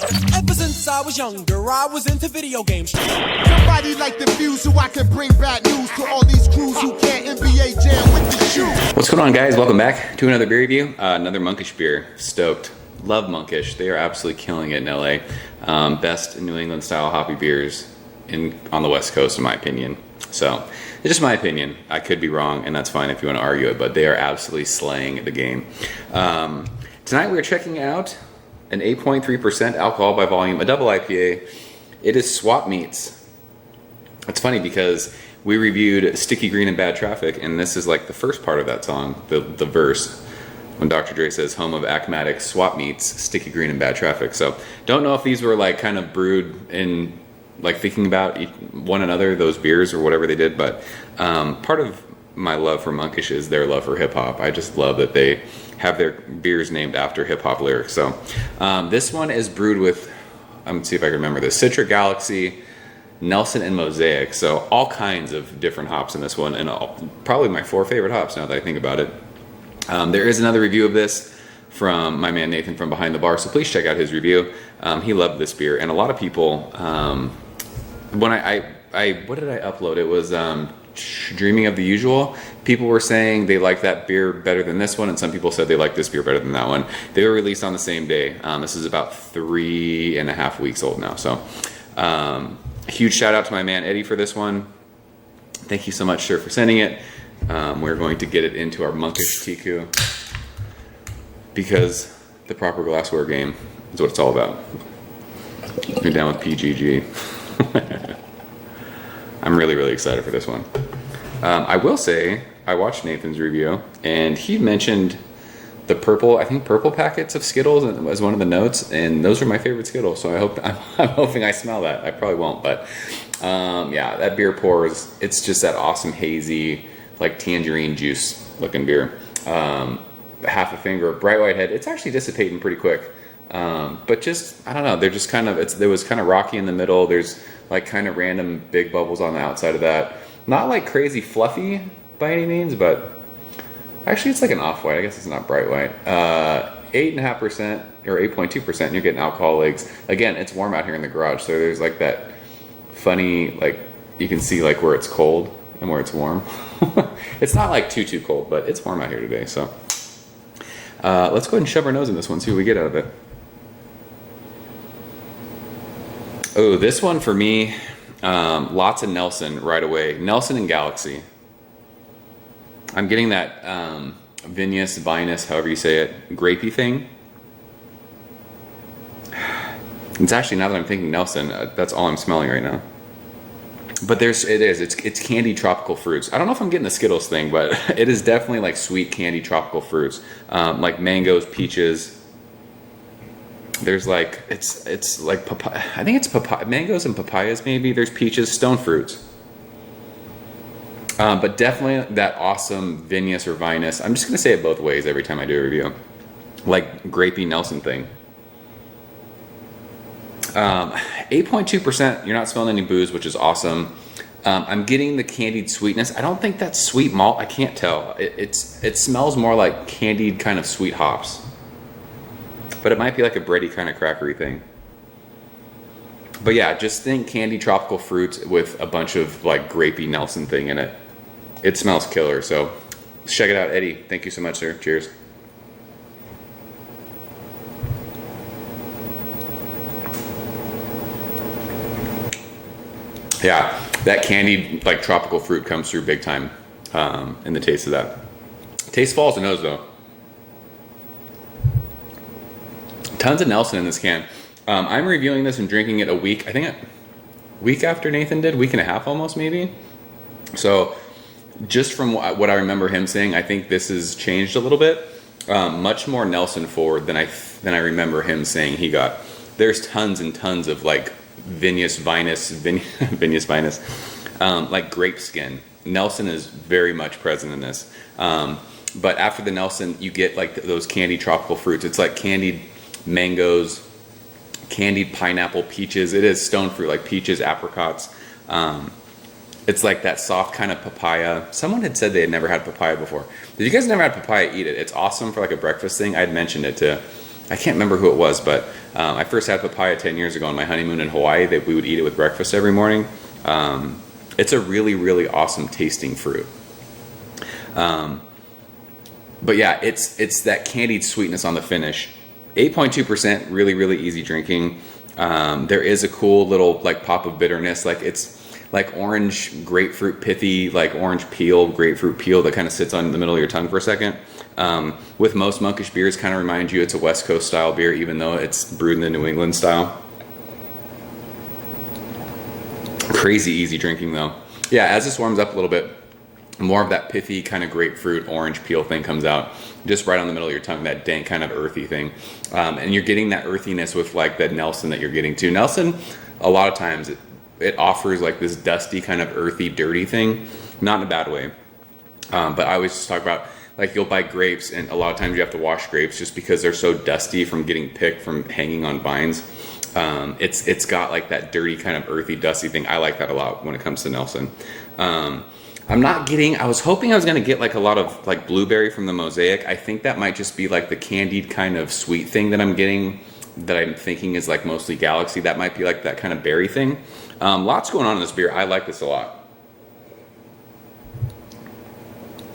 Ever since I was younger, I was into video games. Somebody like the Fuse so I can bring bad news to all these crews who can't NBA jam with the shoe. What's going on, guys? Welcome back to another beer review. Another Monkish beer. Stoked. Love Monkish. They are absolutely killing it in LA. Best New England style hoppy beers on the West Coast, in my opinion. So it's just my opinion. I could be wrong, and that's fine if you want to argue it, but they are absolutely slaying the game. Tonight we are checking out an 8.3% alcohol by volume, a double IPA. It is Swap Meets. It's funny because we reviewed Sticky Green and Bad Traffic, and this is like the first part of that song, the verse, when Dr. Dre says, home of Acmatic, Swap Meets, Sticky Green and Bad Traffic. So don't know if these were like kind of brewed in like thinking about one another, those beers or whatever they did, but part of my love for Monkish is their love for hip hop. I just love that they have their beers named after hip hop lyrics. So this one is brewed with, I'm gonna see if I can remember this, Citric Galaxy, Nelson, and Mosaic. So all kinds of different hops in this one, and probably my 4 favorite hops now that I think about it. There is another review of this from my man Nathan from Behind the Bar, so please check out his review. He loved this beer, and a lot of people, when what did I upload? It was Dreaming of the Usual. People were saying they liked that beer better than this one, and some people said they liked this beer better than that one. They were released on the same day. This is about 3.5 weeks old now. So huge shout out to my man Eddie for this one. Thank you so much, sir, for sending it. We're going to get it into our Monkish Tiku because the proper glassware game is what it's all about. You're down with PGG. I'm really, really excited for this one. I will say, I watched Nathan's review, and he mentioned the purple packets of Skittles as one of the notes, and those are my favorite Skittles, so I'm hoping I smell that. I probably won't, but yeah, that beer pours. It's just that awesome hazy, like tangerine juice looking beer. Half a finger of bright white head. It's actually dissipating pretty quick. But just, I don't know, they're just kind of, it was kind of rocky in the middle. There's like kind of random big bubbles on the outside of that. Not like crazy fluffy by any means, but actually it's like an off-white. I guess it's not bright white. 8.5% or 8.2%, and you're getting alcohol legs. Again, it's warm out here in the garage, so there's like that funny, like you can see like where it's cold and where it's warm. It's not like too cold, but it's warm out here today, so. Let's go ahead and shove our nose in this one, see what we get out of it. Oh, this one for me, lots of Nelson right away. Nelson and Galaxy. I'm getting that vinous, however you say it, grapey thing. It's actually, now that I'm thinking Nelson, that's all I'm smelling right now. But it's candied tropical fruits. I don't know if I'm getting the Skittles thing, but it is definitely like sweet candied tropical fruits, like mangoes, peaches. There's like it's like papaya. I think it's papaya, mangoes and papayas maybe. There's peaches, stone fruits. But definitely that awesome vinous or vinous. I'm just gonna say it both ways every time I do a review. Like grapey Nelson thing. 8.2%, you're not smelling any booze, which is awesome. I'm getting the candied sweetness. I don't think that's sweet malt. I can't tell. It smells more like candied kind of sweet hops. But it might be like a bready kind of crackery thing. But yeah, just think candied tropical fruits with a bunch of like grapey Nelson thing in it. It smells killer. So let's check it out. Eddie, thank you so much, sir. Cheers. Yeah, that candied like tropical fruit comes through big time in the taste of that. Taste falls the nose though. Tons of Nelson in this can. I'm reviewing this and drinking it a week after Nathan did, week and a half almost maybe. So just from what I remember him saying, I think this has changed a little bit. Much more Nelson forward than I remember him saying he got. There's tons and tons of like vinous, like grape skin. Nelson is very much present in this. But after the Nelson, you get like those candied tropical fruits. It's like candied mangoes, candied pineapple, peaches. It is stone fruit, like peaches, apricots. It's like that soft kind of papaya. Someone had said they had never had papaya before. Did you guys never had papaya? Eat it. It's awesome for like a breakfast thing. I had mentioned it to I can't remember who it was, but I first had papaya 10 years ago on my honeymoon in Hawaii. That we would eat it with breakfast every morning. It's a really, really awesome tasting fruit. But yeah, it's that candied sweetness on the finish. 8.2%, really, really easy drinking. There is a cool little like pop of bitterness, like it's like orange grapefruit pithy, like orange peel, grapefruit peel that kind of sits on the middle of your tongue for a second. With most monkish beers, kind of remind you it's a West Coast style beer, even though it's brewed in the New England style. Crazy easy drinking though. Yeah, as this warms up a little bit, more of that pithy kind of grapefruit orange peel thing comes out, just right on the middle of your tongue, that dank kind of earthy thing. And you're getting that earthiness with like that Nelson that you're getting to. Nelson, a lot of times it offers like this dusty kind of earthy, dirty thing, not in a bad way. But I always just talk about like you'll buy grapes and a lot of times you have to wash grapes just because they're so dusty from getting picked from hanging on vines. It's got like that dirty kind of earthy, dusty thing. I like that a lot when it comes to Nelson. I'm not getting, I was hoping I was going to get like a lot of like blueberry from the Mosaic. I think that might just be like the candied kind of sweet thing that I'm getting, that I'm thinking is like mostly Galaxy. That might be like that kind of berry thing. Lots going on in this beer. I like this a lot.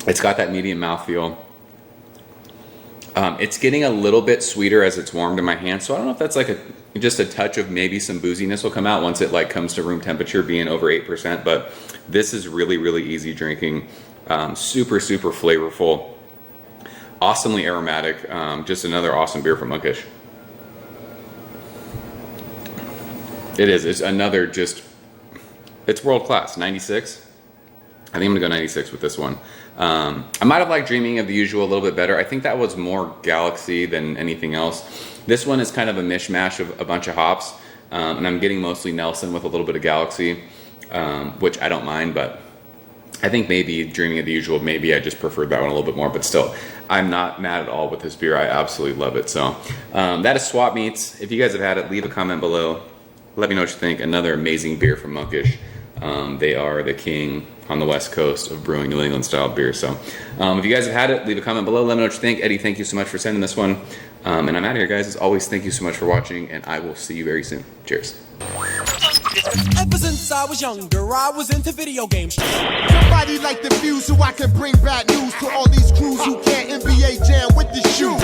It's got that medium mouthfeel. It's getting a little bit sweeter as it's warmed in my hand. So I don't know if that's like just a touch of maybe some booziness will come out once it like comes to room temperature, being over 8%. But this is really, really easy drinking. Super, super flavorful. Awesomely aromatic. Just another awesome beer from Monkish. It is. It's another just, it's world class. 96. I think I'm gonna go 96 with this one. I might have liked Dreaming of the Usual a little bit better. I think that was more Galaxy than anything else. This one is kind of a mishmash of a bunch of hops, and I'm getting mostly Nelson with a little bit of Galaxy, which I don't mind, but I think maybe Dreaming of the Usual, maybe I just preferred that one a little bit more, but still, I'm not mad at all with this beer. I absolutely love it. So that is Swap Meets. If you guys have had it, leave a comment below. Let me know what you think. Another amazing beer from Monkish. They are the king on the West Coast of brewing New England style beer. So if you guys have had it, leave a comment below. Let me know what you think. Eddie, thank you so much for sending this one. And I'm out of here, guys. As always, thank you so much for watching, and I will see you very soon. Cheers. Ever since I was younger, I was into video games. Somebody like the fuse so I can bring bad news to all these crews who can't NBA jam with the shoe.